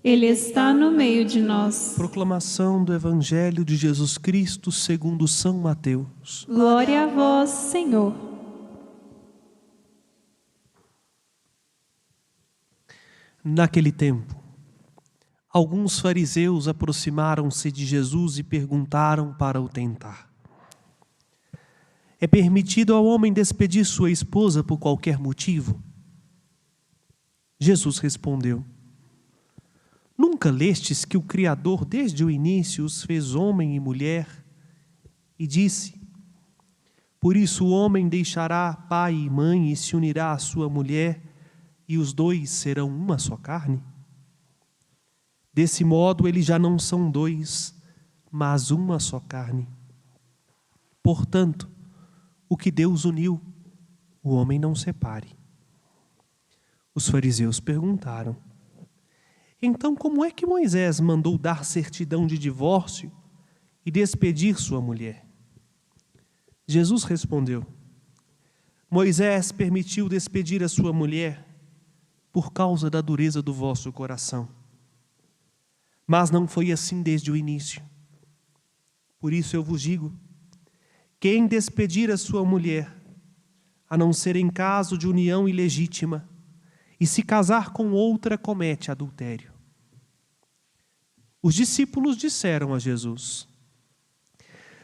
Ele está no meio de nós. Proclamação do Evangelho de Jesus Cristo segundo São Mateus. Glória a vós, Senhor. Naquele tempo, alguns fariseus aproximaram-se de Jesus e perguntaram para o tentar: é permitido ao homem despedir sua esposa por qualquer motivo? Jesus respondeu: nunca lestes que o Criador desde o início os fez homem e mulher? E disse: por isso o homem deixará pai e mãe e se unirá à sua mulher, e os dois serão uma só carne? Desse modo eles já não são dois, mas uma só carne. Portanto, o que Deus uniu, o homem não separe. Os fariseus perguntaram: então como é que Moisés mandou dar certidão de divórcio e despedir sua mulher? Jesus respondeu: Moisés permitiu despedir a sua mulher por causa da dureza do vosso coração. Mas não foi assim desde o início. Por isso eu vos digo: quem despedir a sua mulher, a não ser em caso de união ilegítima, e se casar com outra, comete adultério. Os discípulos disseram a Jesus: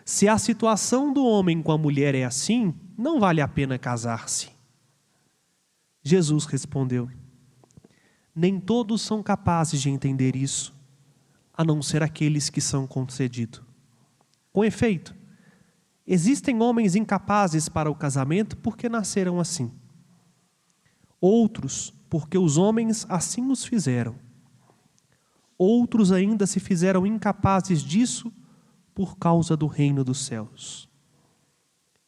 se a situação do homem com a mulher é assim, não vale a pena casar-se. Jesus respondeu: nem todos são capazes de entender isso, a não ser aqueles que são concedidos. Com efeito, existem homens incapazes para o casamento porque nasceram assim. Outros, porque os homens assim os fizeram. Outros ainda se fizeram incapazes disso por causa do reino dos céus.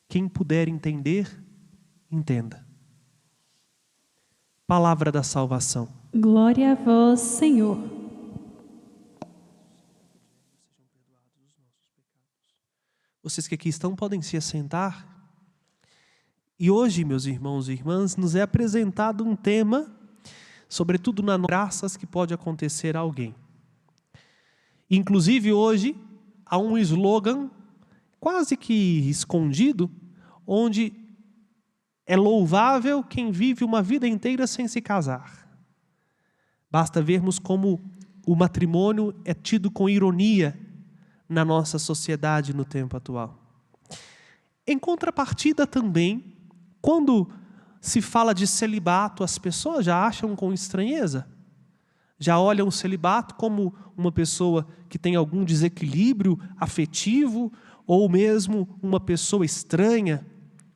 Quem puder entender, entenda. Palavra da salvação. Glória a vós, Senhor. Vocês que aqui estão podem se assentar. E hoje, meus irmãos e irmãs, nos é apresentado um tema, sobretudo nas graças que pode acontecer a alguém. Inclusive hoje há um slogan quase que escondido, onde é louvável quem vive uma vida inteira sem se casar. Basta vermos como o matrimônio é tido com ironia na nossa sociedade no tempo atual. Em contrapartida também, quando se fala de celibato, as pessoas já acham com estranheza. Já olham o celibato como uma pessoa que tem algum desequilíbrio afetivo ou mesmo uma pessoa estranha.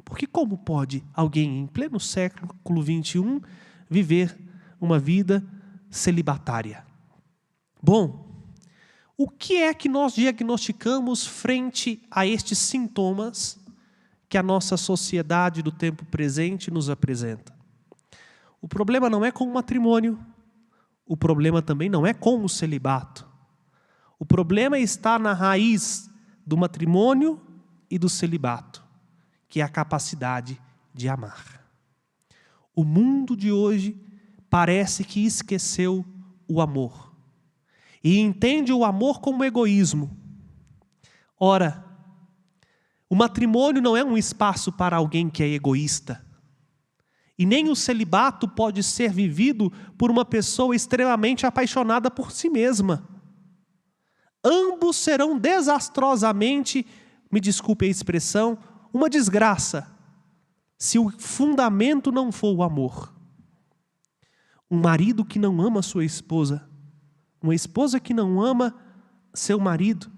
Porque como pode alguém em pleno século XXI viver uma vida celibatária? Bom, o que é que nós diagnosticamos frente a estes sintomas que a nossa sociedade do tempo presente nos apresenta? O problema não é com o matrimônio, o problema também não é com o celibato. O problema está na raiz do matrimônio e do celibato, que é a capacidade de amar. O mundo de hoje parece que esqueceu o amor e entende o amor como egoísmo. Ora, o matrimônio não é um espaço para alguém que é egoísta. E nem o celibato pode ser vivido por uma pessoa extremamente apaixonada por si mesma. Ambos serão desastrosamente, me desculpe a expressão, uma desgraça, se o fundamento não for o amor. Um marido que não ama sua esposa, uma esposa que não ama seu marido,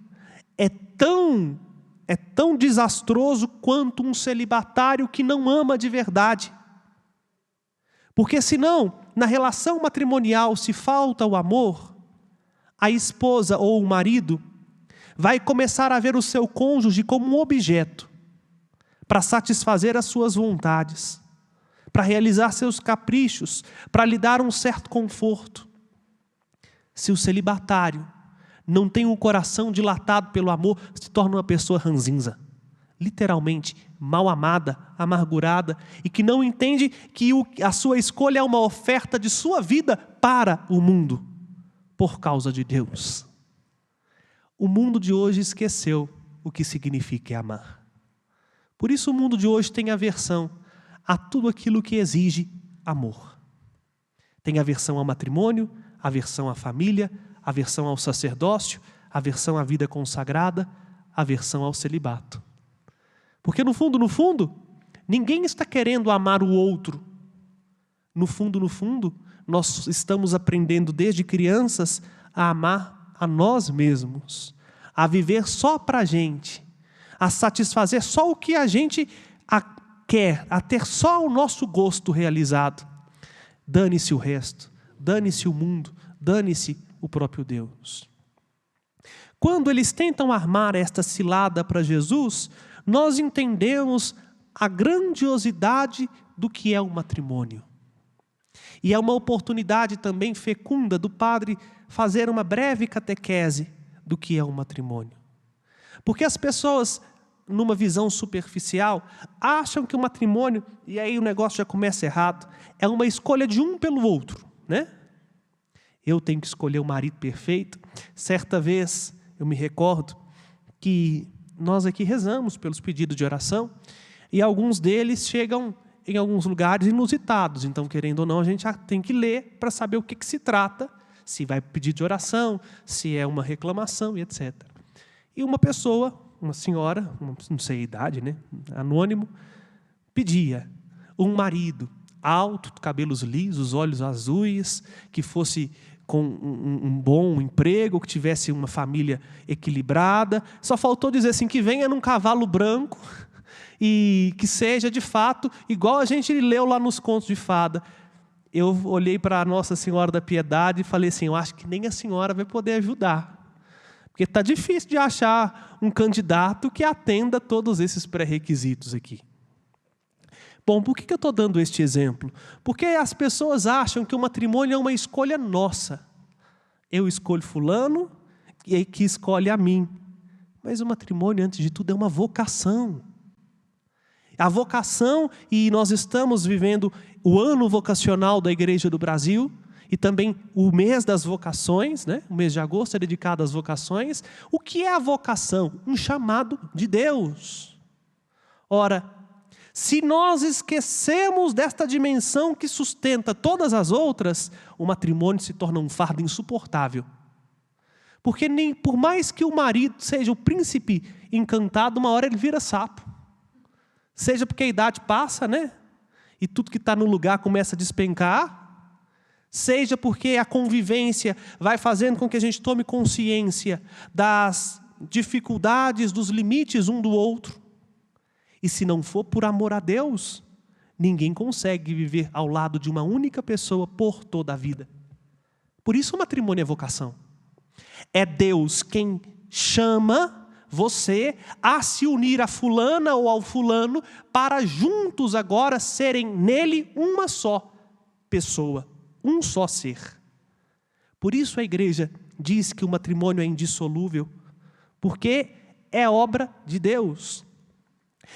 é tão desastroso quanto um celibatário que não ama de verdade. Porque senão, na relação matrimonial, se falta o amor, a esposa ou o marido vai começar a ver o seu cônjuge como um objeto para satisfazer as suas vontades, para realizar seus caprichos, para lhe dar um certo conforto. Se o celibatário não tem um coração dilatado pelo amor, se torna uma pessoa ranzinza, literalmente mal amada, amargurada, e que não entende que a sua escolha é uma oferta de sua vida para o mundo, por causa de Deus. O mundo de hoje esqueceu o que significa amar. Por isso o mundo de hoje tem aversão a tudo aquilo que exige amor. Tem aversão ao matrimônio, aversão à família, aversão ao sacerdócio, aversão à vida consagrada, aversão ao celibato. Porque no fundo, ninguém está querendo amar o outro. No fundo, nós estamos aprendendo desde crianças a amar a nós mesmos, a viver só para a gente, a satisfazer só o que a gente quer, a ter só o nosso gosto realizado. Dane-se o resto, dane-se o mundo, dane-se o próprio Deus. Quando eles tentam armar esta cilada para Jesus, nós entendemos a grandiosidade do que é o matrimônio. E é uma oportunidade também fecunda do padre fazer uma breve catequese do que é o matrimônio. Porque as pessoas, numa visão superficial, acham que o matrimônio, e aí o negócio já começa errado, é uma escolha de um pelo outro, né? Eu tenho que escolher o marido perfeito. Certa vez, eu me recordo que nós aqui rezamos pelos pedidos de oração, e alguns deles chegam em alguns lugares inusitados. Então, querendo ou não, a gente já tem que ler para saber o que se trata, se vai pedir de oração, se é uma reclamação e etc. E uma pessoa, uma senhora, não sei a idade, né? Anônimo, pedia um marido alto, cabelos lisos, olhos azuis, que fosse com um bom emprego, que tivesse uma família equilibrada. Só faltou dizer assim, que venha num cavalo branco e que seja, de fato, igual a gente leu lá nos contos de fada. Eu olhei para a Nossa Senhora da Piedade e falei assim, eu acho que nem a senhora vai poder ajudar. Porque está difícil de achar um candidato que atenda todos esses pré-requisitos aqui. Bom, por que eu estou dando este exemplo? Porque as pessoas acham que o matrimônio é uma escolha nossa. Eu escolho fulano e que escolhe a mim. Mas o matrimônio, antes de tudo, é uma vocação. A vocação, e nós estamos vivendo o ano vocacional da Igreja do Brasil, e também o mês das vocações, né? O mês de agosto é dedicado às vocações. O que é a vocação? Um chamado de Deus. Ora, se nós esquecemos desta dimensão que sustenta todas as outras, o matrimônio se torna um fardo insuportável. Porque nem por mais que o marido seja o príncipe encantado, uma hora ele vira sapo. Seja porque a idade passa, né? E tudo que está no lugar começa a despencar. Seja porque a convivência vai fazendo com que a gente tome consciência das dificuldades, dos limites um do outro. E se não for por amor a Deus, ninguém consegue viver ao lado de uma única pessoa por toda a vida. Por isso o matrimônio é vocação. É Deus quem chama você a se unir a fulana ou ao fulano para juntos agora serem nele uma só pessoa, um só ser. Por isso a igreja diz que o matrimônio é indissolúvel, porque é obra de Deus.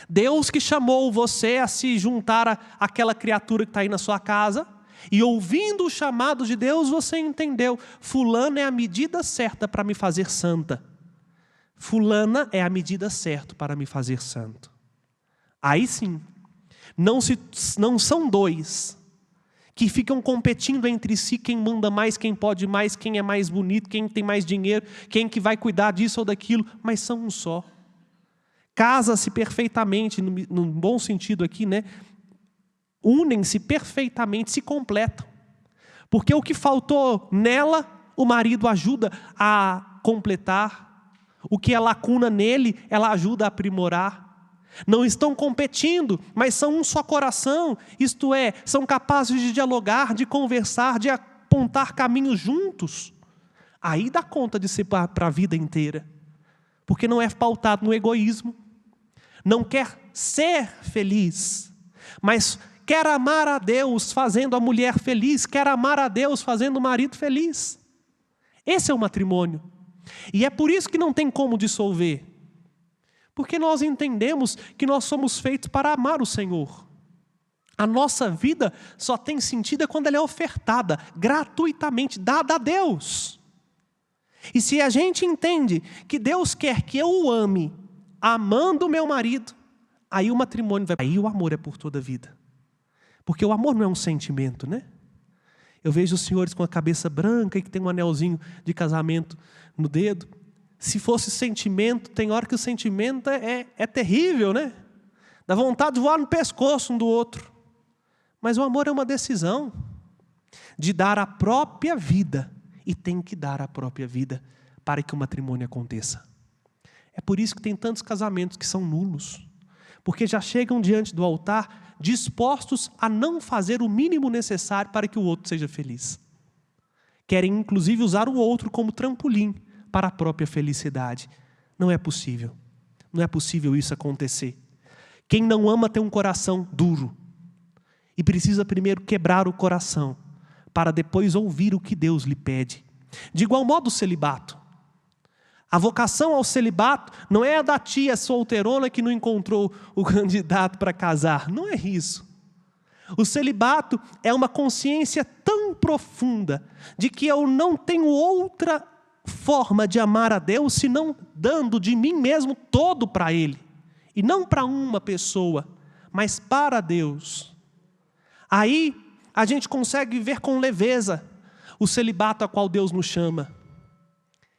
Deus que chamou você a se juntar àquela criatura que está aí na sua casa, e ouvindo o chamado de Deus, você entendeu, fulano é a medida certa para me fazer santa. Fulana é a medida certa para me fazer santo. Aí sim, não são dois que ficam competindo entre si, quem manda mais, quem pode mais, quem é mais bonito, quem tem mais dinheiro, quem que vai cuidar disso ou daquilo, mas são um só. Casa-se perfeitamente, no bom sentido aqui, né? Unem-se perfeitamente, se completam. Porque o que faltou nela, o marido ajuda a completar. O que é lacuna nele, ela ajuda a aprimorar. Não estão competindo, mas são um só coração. Isto é, são capazes de dialogar, de conversar, de apontar caminhos juntos. Aí dá conta de ser para a vida inteira. Porque não é pautado no egoísmo. Não quer ser feliz, mas quer amar a Deus fazendo a mulher feliz, quer amar a Deus fazendo o marido feliz. Esse é o matrimônio. E é por isso que não tem como dissolver. Porque nós entendemos que nós somos feitos para amar o Senhor. A nossa vida só tem sentido quando ela é ofertada, gratuitamente, dada a Deus. E se a gente entende que Deus quer que eu o ame, amando o meu marido, aí o matrimônio vai... Aí o amor é por toda a vida. Porque o amor não é um sentimento, né? Eu vejo os senhores com a cabeça branca e que tem um anelzinho de casamento no dedo. Se fosse sentimento, tem hora que o sentimento é terrível, né? Dá vontade de voar no pescoço um do outro. Mas o amor é uma decisão de dar a própria vida. E tem que dar a própria vida para que o matrimônio aconteça. É por isso que tem tantos casamentos que são nulos. Porque já chegam diante do altar dispostos a não fazer o mínimo necessário para que o outro seja feliz. Querem inclusive usar o outro como trampolim para a própria felicidade. Não é possível. Não é possível isso acontecer. Quem não ama tem um coração duro. E precisa primeiro quebrar o coração, para depois ouvir o que Deus lhe pede. De igual modo o celibato. A vocação ao celibato não é a da tia solteirona que não encontrou o candidato para casar. Não é isso. O celibato é uma consciência tão profunda de que eu não tenho outra forma de amar a Deus senão dando de mim mesmo todo para Ele. E não para uma pessoa, mas para Deus. Aí a gente consegue ver com leveza o celibato a qual Deus nos chama.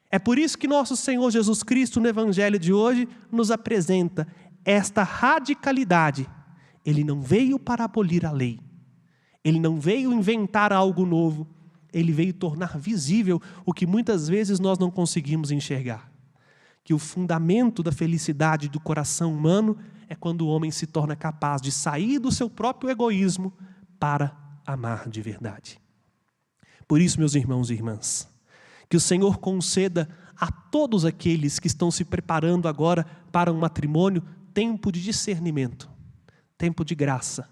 É por isso que nosso Senhor Jesus Cristo, no Evangelho de hoje, nos apresenta esta radicalidade. Ele não veio para abolir a lei. Ele não veio inventar algo novo. Ele veio tornar visível o que muitas vezes nós não conseguimos enxergar. Que o fundamento da felicidade do coração humano é quando o homem se torna capaz de sair do seu próprio egoísmo para amar de verdade. Por isso, meus irmãos e irmãs, que o Senhor conceda a todos aqueles que estão se preparando agora para um matrimônio tempo de discernimento, tempo de graça.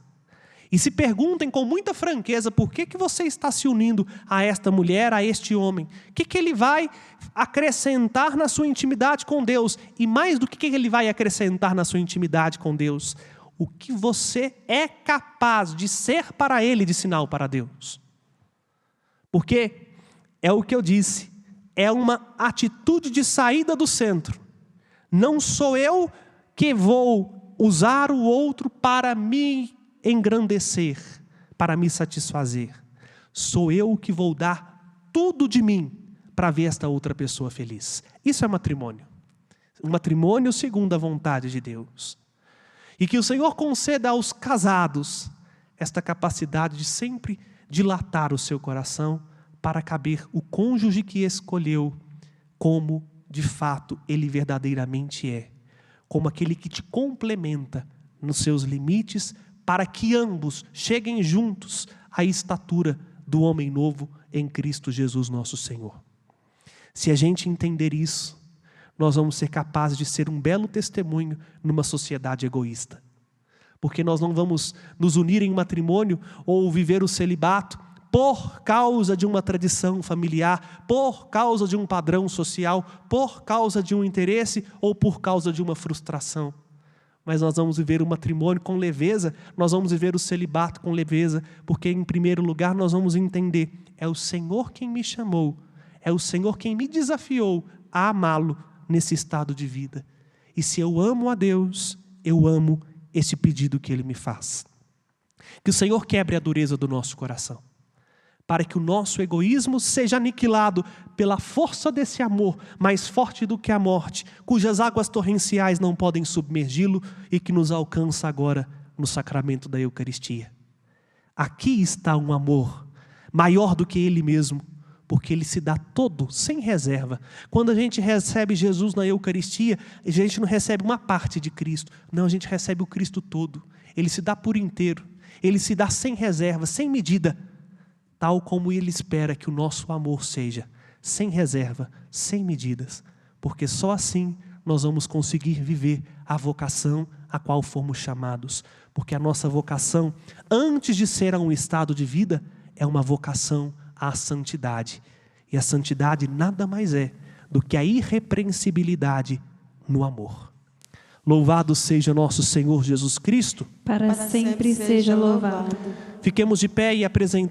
E se perguntem com muita franqueza por que você está se unindo a esta mulher, a este homem. O que ele vai acrescentar na sua intimidade com Deus? E mais do que ele vai acrescentar na sua intimidade com Deus? O que você é capaz de ser para Ele de sinal para Deus. Porque é o que eu disse, é uma atitude de saída do centro. Não sou eu que vou usar o outro para me engrandecer, para me satisfazer. Sou eu que vou dar tudo de mim para ver esta outra pessoa feliz. Isso é matrimônio. Um matrimônio segundo a vontade de Deus. E que o Senhor conceda aos casados esta capacidade de sempre dilatar o seu coração para caber o cônjuge que escolheu como, de fato, ele verdadeiramente é. Como aquele que te complementa nos seus limites para que ambos cheguem juntos à estatura do homem novo em Cristo Jesus nosso Senhor. Se a gente entender isso, nós vamos ser capazes de ser um belo testemunho numa sociedade egoísta. Porque nós não vamos nos unir em matrimônio ou viver o celibato por causa de uma tradição familiar, por causa de um padrão social, por causa de um interesse ou por causa de uma frustração. Mas nós vamos viver o matrimônio com leveza, nós vamos viver o celibato com leveza, porque em primeiro lugar nós vamos entender, é o Senhor quem me chamou, é o Senhor quem me desafiou a amá-lo nesse estado de vida. E se eu amo a Deus, eu amo esse pedido que Ele me faz. Que o Senhor quebre a dureza do nosso coração, para que o nosso egoísmo seja aniquilado pela força desse amor, mais forte do que a morte, cujas águas torrenciais não podem submergi-lo e que nos alcança agora no sacramento da Eucaristia. Aqui está um amor maior do que Ele mesmo, porque Ele se dá todo, sem reserva. Quando a gente recebe Jesus na Eucaristia, a gente não recebe uma parte de Cristo, não, a gente recebe o Cristo todo. Ele se dá por inteiro, Ele se dá sem reserva, sem medida, tal como Ele espera que o nosso amor seja, sem reserva, sem medidas, porque só assim nós vamos conseguir viver a vocação a qual fomos chamados, porque a nossa vocação, antes de ser um estado de vida, é uma vocação à santidade, e a santidade nada mais é do que a irrepreensibilidade no amor. Louvado seja nosso Senhor Jesus Cristo, para sempre seja louvado. Fiquemos de pé e apresentemos